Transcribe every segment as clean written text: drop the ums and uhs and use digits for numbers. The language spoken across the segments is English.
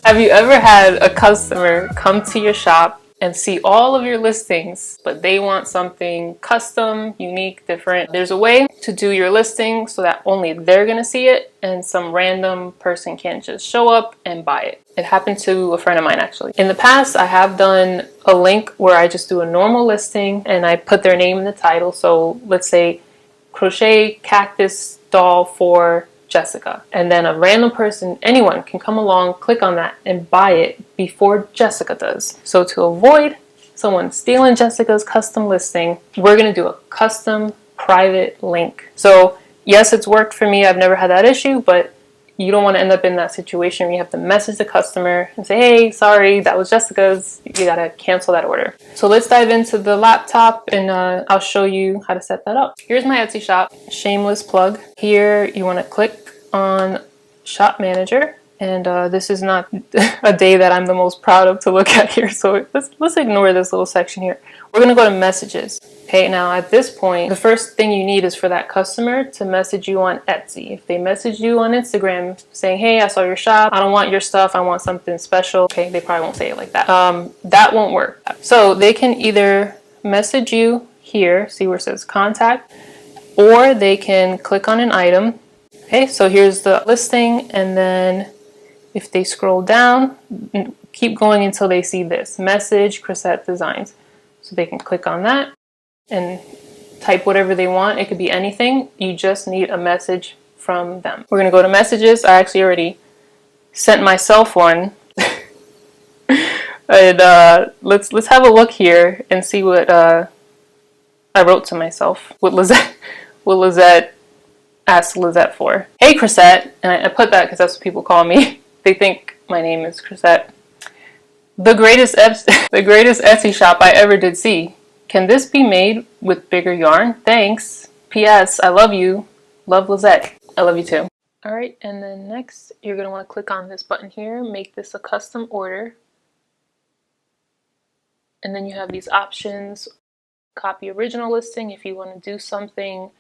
Have you ever had a customer come to your shop and see all of your listings, but they want something custom, unique, different? There's a way to do your listing so that only they're gonna see it and some random person can't just show up and buy it. It happened to a friend of mine actually. In the past, I have done a link where I just do a normal listing and I put their name in the title. So let's say crochet cactus doll for Jessica, and then a random person, anyone, can come along, click on that and buy it before Jessica does. So to avoid someone stealing Jessica's custom listing, we're going to do a custom private link. So yes, it's worked for me. I've never had that issue, but you don't want to end up in that situation where you have to message the customer and say, hey, sorry, that was Jessica's. You got to cancel that order. So let's dive into the laptop and I'll show you how to set that up. Here's my Etsy shop, shameless plug. Here you want to click on Shop Manager. And this is not a day that I'm the most proud of to look at here. So let's ignore this little section here. We're going to go to messages. Okay, now at this point, the first thing you need is for that customer to message you on Etsy. If they message you on Instagram saying, hey, I saw your shop, I don't want your stuff, I want something special. Okay, they probably won't say it like that. That won't work. So they can either message you here, see where it says contact, or they can click on an item. Okay, so here's the listing, and then if they scroll down, keep going until they see this, message Crochet Designs. So they can click on that and type whatever they want. It could be anything. You just need a message from them. We're going to go to messages. I actually already sent myself one. And let's have a look here and see what I wrote to myself. What Lizette asked Lizette for. Hey, Crochet. And I put that because that's what people call me. They think my name is Crochet. The greatest Etsy shop I ever did see. Can this be made with bigger yarn? Thanks. P.S. I love you. Love Lizette. I love you too. Alright, and then next you're going to want to click on this button here, make this a custom order. And then you have these options. Copy original listing if you want to do something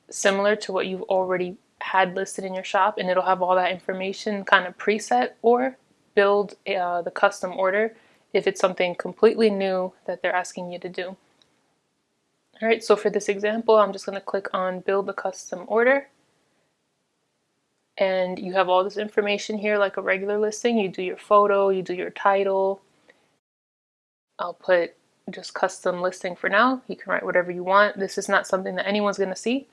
similar to what you've already had listed in your shop, and it'll have all that information kind of preset, or build the custom order if it's something completely new that they're asking you to do. Alright, so for this example, I'm just going to click on build the custom order. And you have all this information here like a regular listing. You do your photo, you do your title. I'll put just custom listing for now. You can write whatever you want. This is not something that anyone's going to see.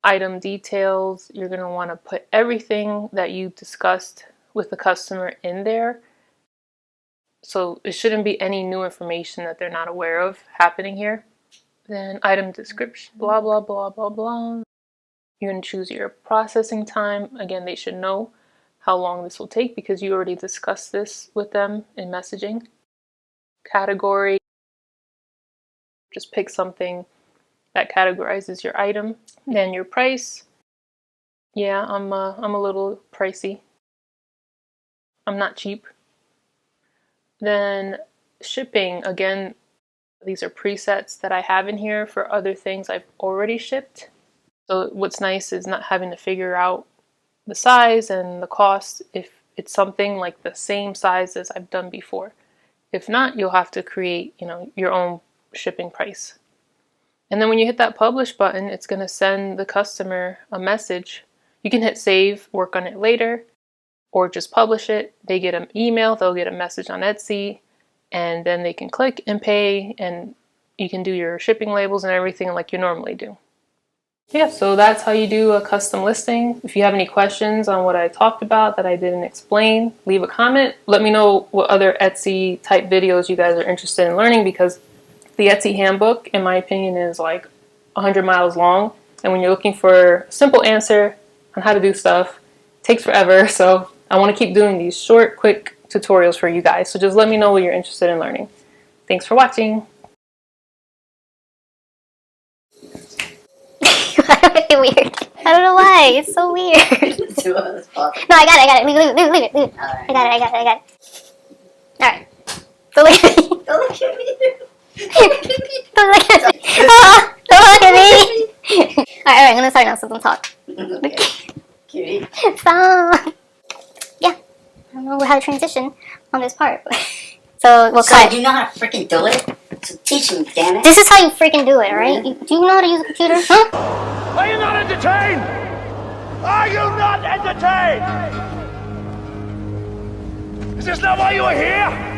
Item details, you're going to want to put everything that you discussed with the customer in there. So it shouldn't be any new information that they're not aware of happening here. Then item description, blah, blah, blah, blah, blah. You're going to choose your processing time. Again, they should know how long this will take because you already discussed this with them in messaging. Category, just pick something that categorizes your item. Then your price. Yeah, I'm a little pricey. I'm not cheap. Then shipping, again, these are presets that I have in here for other things I've already shipped. So what's nice is not having to figure out the size and the cost if it's something like the same size as I've done before. If not, you'll have to create, your own shipping price. And then when you hit that publish button, it's going to send the customer a message. You can hit save, work on it later, or just publish it. They get an email, they'll get a message on Etsy, and then they can click and pay, and you can do your shipping labels and everything like you normally do. Yeah, so that's how you do a custom listing. If you have any questions on what I talked about that I didn't explain, leave a comment. Let me know what other Etsy type videos you guys are interested in learning, because the Etsy handbook, in my opinion, is like 100 miles long. And when you're looking for a simple answer on how to do stuff, it takes forever. So I want to keep doing these short, quick tutorials for you guys. So just let me know what you're interested in learning. Thanks for watching. Weird. I don't know why. It's so weird. No, I got it. Leave it. I got it. Alright. So leave it. Don't look at me. Don't look at me. Oh, don't look at me. Alright, I'm gonna start now, so don't talk. Okay. Cutie. Stop. Yeah. I don't know how to transition on this part. So we'll So cut. you know how to freaking do it? So teach me, damn it. This is how you freaking do it, alright? Do you know how to use a computer? Huh? Are you not entertained? Are you not entertained? Is this not why you are here?